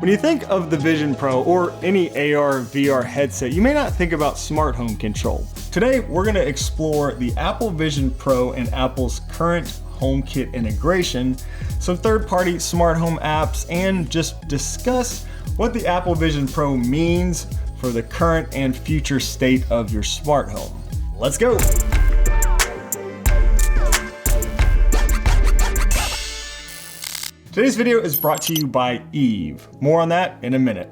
When you think of the Vision Pro or any AR, VR headset, you may not think about smart home control. Today, we're going to explore the Apple Vision Pro and Apple's current HomeKit integration, some third-party smart home apps, and just discuss what the Apple Vision Pro means for the current and future state of your smart home. Let's go! Today's video is brought to you by Eve. More on that in a minute.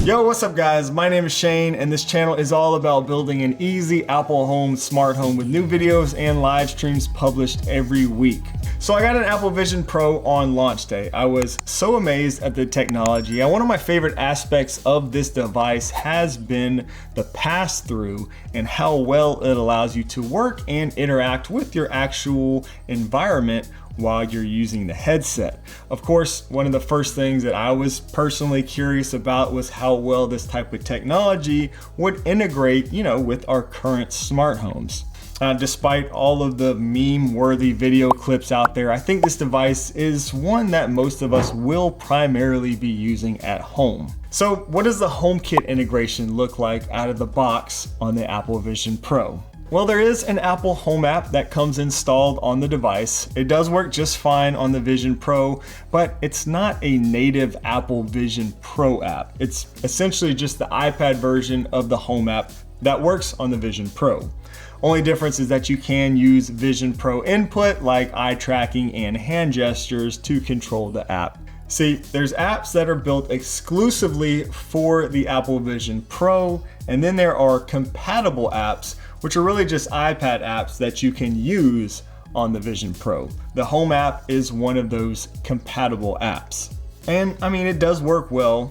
Yo, what's up guys? My name is Shane and this channel is all about building an easy Apple home, smart home with new videos and live streams published every week. So I got an Apple Vision Pro on launch day. I was so amazed at the technology. And one of my favorite aspects of this device has been the pass-through and how well it allows you to work and interact with your actual environment while you're using the headset. Of course, one of the first things that I was personally curious about was how well this type of technology would integrate, with our current smart homes. Despite all of the meme-worthy video clips out there, I think this device is one that most of us will primarily be using at home. So what does the HomeKit integration look like out of the box on the Apple Vision Pro? Well, there is an Apple Home app that comes installed on the device. It does work just fine on the Vision Pro, but it's not a native Apple Vision Pro app. It's essentially just the iPad version of the Home app that works on the Vision Pro. Only difference is that you can use Vision Pro input like eye tracking and hand gestures to control the app. See, there's apps that are built exclusively for the Apple Vision Pro, and then there are compatible apps, which are really just iPad apps that you can use on the Vision Pro. The Home app is one of those compatible apps. And I mean, it does work well,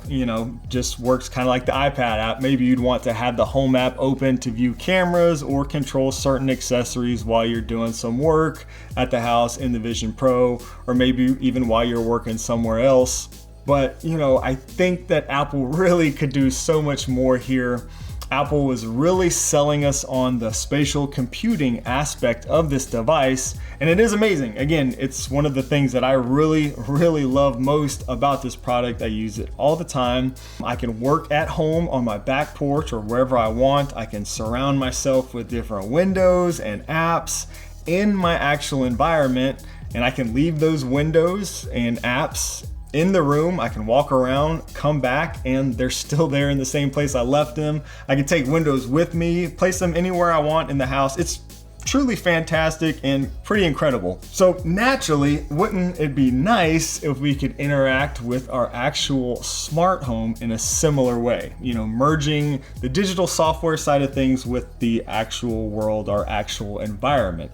just works kind of like the iPad app. Maybe you'd want to have the Home app open to view cameras or control certain accessories while you're doing some work at the house in the Vision Pro, or maybe even while you're working somewhere else. But, I think that Apple really could do so much more here. Apple was really selling us on the spatial computing aspect of this device, and it is amazing. Again, it's one of the things that I really love most about this product. I use it all the time. I can work at home on my back porch or wherever I want. I can surround myself with different windows and apps in my actual environment, and I can leave those windows and apps in the room. I can walk around, come back, and they're still there in the same place I left them. I can take windows with me, place them anywhere I want in the house. It's truly fantastic and pretty incredible. So naturally, wouldn't it be nice if we could interact with our actual smart home in a similar way? Merging the digital software side of things with the actual world, our actual environment.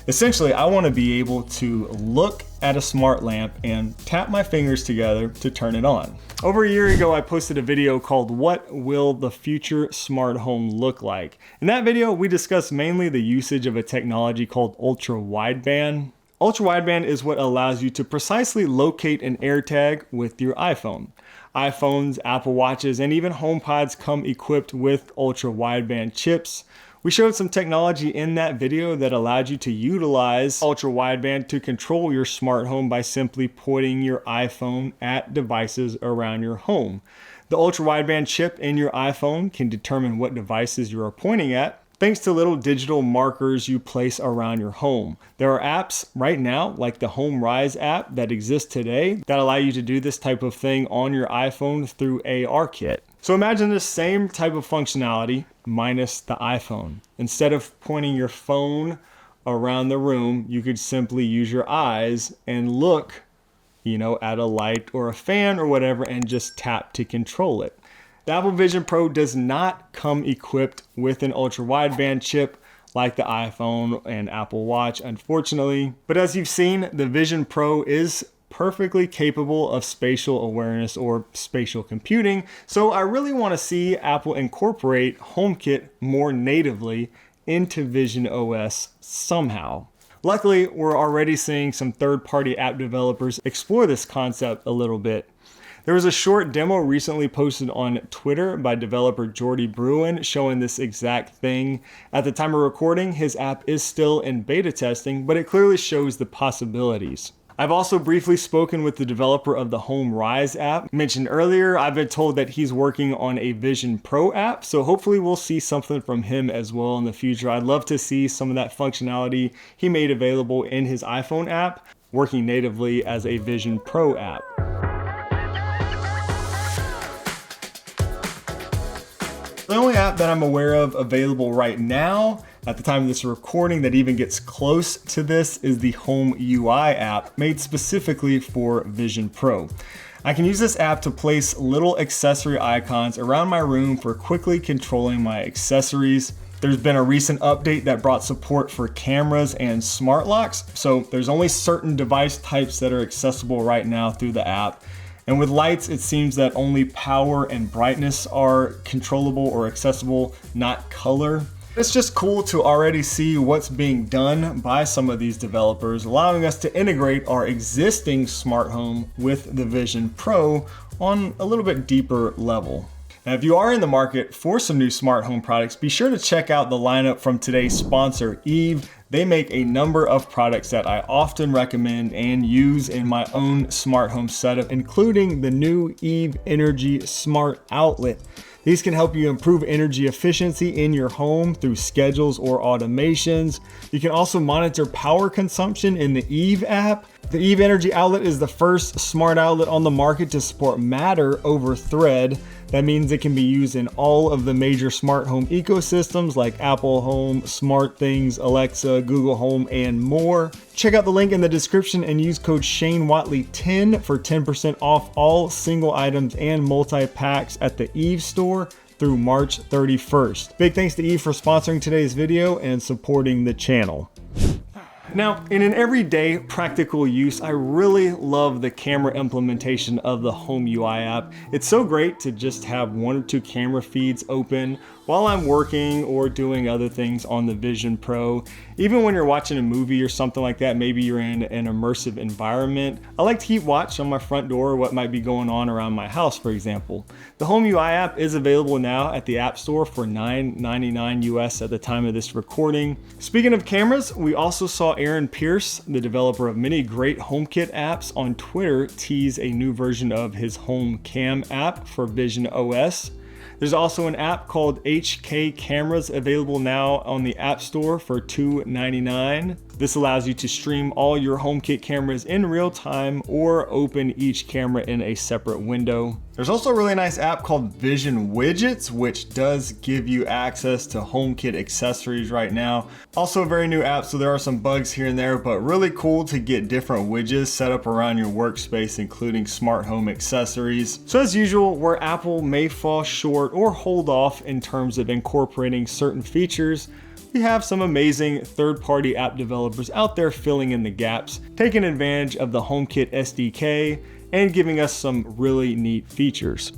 Essentially, I want to be able to look at a smart lamp and tap my fingers together to turn it on. Over a year ago, I posted a video called "What Will the Future Smart Home Look Like?" In that video, we discussed mainly the usage of a technology called ultra-wideband. Ultra-wideband is what allows you to precisely locate an AirTag with your iPhone. iPhones, Apple Watches, and even HomePods come equipped with ultra-wideband chips. We showed some technology in that video that allowed you to utilize ultra-wideband to control your smart home by simply pointing your iPhone at devices around your home. The ultra-wideband chip in your iPhone can determine what devices you are pointing at, thanks to little digital markers you place around your home. There are apps right now, like the Home Rise app that exists today, that allow you to do this type of thing on your iPhone through ARKit. So imagine the same type of functionality minus the iPhone. Instead of pointing your phone around the room, you could simply use your eyes and look, at a light or a fan or whatever and just tap to control it. The Apple Vision Pro does not come equipped with an ultra-wideband chip like the iPhone and Apple Watch, unfortunately. But as you've seen, the Vision Pro is perfectly capable of spatial awareness or spatial computing. So I really want to see Apple incorporate HomeKit more natively into Vision OS somehow. Luckily, we're already seeing some third-party app developers explore this concept a little bit. There was a short demo recently posted on Twitter by developer Jordy Bruin showing this exact thing. At the time of recording, his app is still in beta testing, but it clearly shows the possibilities. I've also briefly spoken with the developer of the Home Rise app. Mentioned earlier, I've been told that he's working on a Vision Pro app, so hopefully we'll see something from him as well in the future. I'd love to see some of that functionality he made available in his iPhone app, working natively as a Vision Pro app. The only app that I'm aware of available right now at the time of this recording that even gets close to this is the Home UI app, made specifically for Vision Pro. I can use this app to place little accessory icons around my room for quickly controlling my accessories. There's been a recent update that brought support for cameras and smart locks, so there's only certain device types that are accessible right now through the app. And with lights, it seems that only power and brightness are controllable or accessible, not color. It's just cool to already see what's being done by some of these developers, allowing us to integrate our existing smart home with the Vision Pro on a little bit deeper level. Now, if you are in the market for some new smart home products, be sure to check out the lineup from today's sponsor, Eve. They make a number of products that I often recommend and use in my own smart home setup, including the new Eve Energy Smart Outlet. These can help you improve energy efficiency in your home through schedules or automations. You can also monitor power consumption in the Eve app. The Eve Energy Outlet is the first smart outlet on the market to support Matter over Thread. That means it can be used in all of the major smart home ecosystems like Apple Home, SmartThings, Alexa, Google Home, and more. Check out the link in the description and use code ShaneWatley10 for 10% off all single items and multi-packs at the Eve store through March 31st. Big thanks to Eve for sponsoring today's video and supporting the channel. Now, in an everyday practical use, I really love the camera implementation of the Home UI app. It's so great to just have one or two camera feeds open while I'm working or doing other things on the Vision Pro. Even when you're watching a movie or something like that, maybe you're in an immersive environment. I like to keep watch on my front door, what might be going on around my house, for example. The Home UI app is available now at the App Store for $9.99 US at the time of this recording. Speaking of cameras, we also saw Aaron Pierce, the developer of many great HomeKit apps, on Twitter tease a new version of his Home Cam app for Vision OS. There's also an app called HK Cameras available now on the App Store for $2.99. This allows you to stream all your HomeKit cameras in real time or open each camera in a separate window. There's also a really nice app called Vision Widgets, which does give you access to HomeKit accessories right now. Also a very new app, so there are some bugs here and there, but really cool to get different widgets set up around your workspace, including smart home accessories. So as usual, where Apple may fall short or hold off in terms of incorporating certain features, we have some amazing third-party app developers out there filling in the gaps, taking advantage of the HomeKit SDK and giving us some really neat features.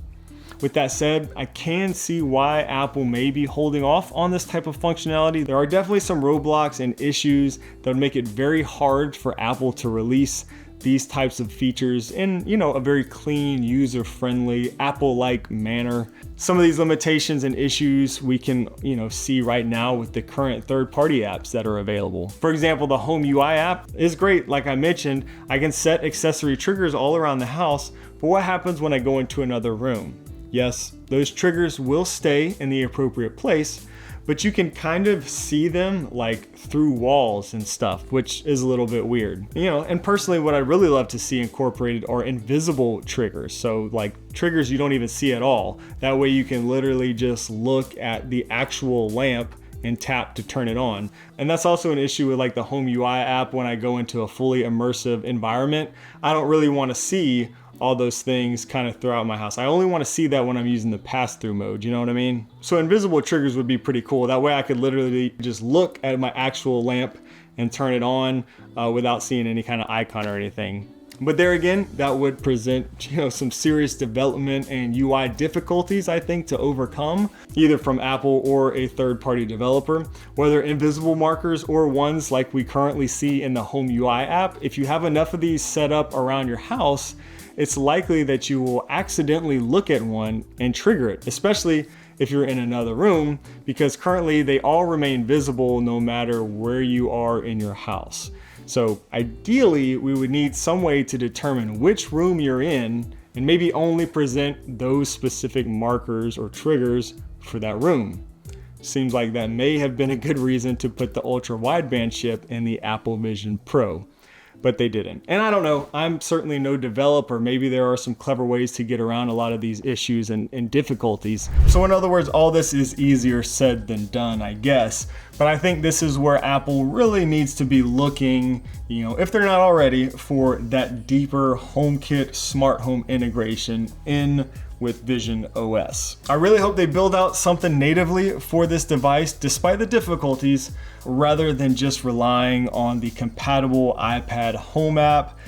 With that said, I can see why Apple may be holding off on this type of functionality. There are definitely some roadblocks and issues that would make it very hard for Apple to release these types of features in, a very clean, user-friendly, Apple-like manner. Some of these limitations and issues we can, see right now with the current third-party apps that are available. For example, the Home UI app is great. Like I mentioned, I can set accessory triggers all around the house, but what happens when I go into another room? Yes, those triggers will stay in the appropriate place, but you can kind of see them like through walls and stuff, which is a little bit weird. And personally, what I'd really love to see incorporated are invisible triggers. So like triggers you don't even see at all. That way you can literally just look at the actual lamp and tap to turn it on. And that's also an issue with like the Home UI app. When I go into a fully immersive environment, I don't really want to see all those things kind of throughout my house. I only want to see that when I'm using the pass-through mode, you know what I mean? So invisible triggers would be pretty cool. That way I could literally just look at my actual lamp and turn it on without seeing any kind of icon or anything. But there again, that would present some serious development and UI difficulties, I think, to overcome, either from Apple or a third-party developer. Whether invisible markers or ones like we currently see in the Home UI app, if you have enough of these set up around your house, it's likely that you will accidentally look at one and trigger it, especially if you're in another room, because currently they all remain visible no matter where you are in your house. So ideally, we would need some way to determine which room you're in and maybe only present those specific markers or triggers for that room. Seems like that may have been a good reason to put the ultra wideband chip in the Apple Vision Pro, but they didn't. And I don't know, I'm certainly no developer. Maybe there are some clever ways to get around a lot of these issues and difficulties. So in other words, all this is easier said than done, I guess. But I think this is where Apple really needs to be looking, if they're not already, for that deeper HomeKit smart home integration in with Vision OS. I really hope they build out something natively for this device despite the difficulties, rather than just relying on the compatible iPad Home app.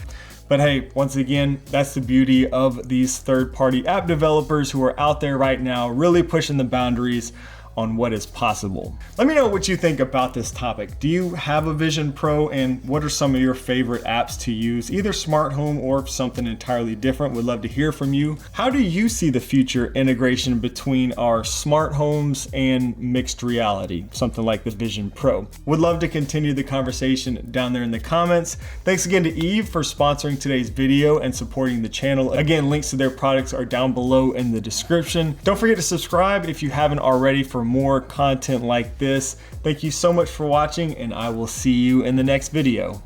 But hey, once again, that's the beauty of these third-party app developers who are out there right now really pushing the boundaries on what is possible. Let me know what you think about this topic. Do you have a Vision Pro, and what are some of your favorite apps to use, either smart home or something entirely different? Would love to hear from you. How do you see the future integration between our smart homes and mixed reality, something like the Vision Pro? Would love to continue the conversation down there in the comments. Thanks again to Eve for sponsoring today's video and supporting the channel. Again, links to their products are down below in the description. Don't forget to subscribe if you haven't already for more content like this. Thank you so much for watching, and I will see you in the next video.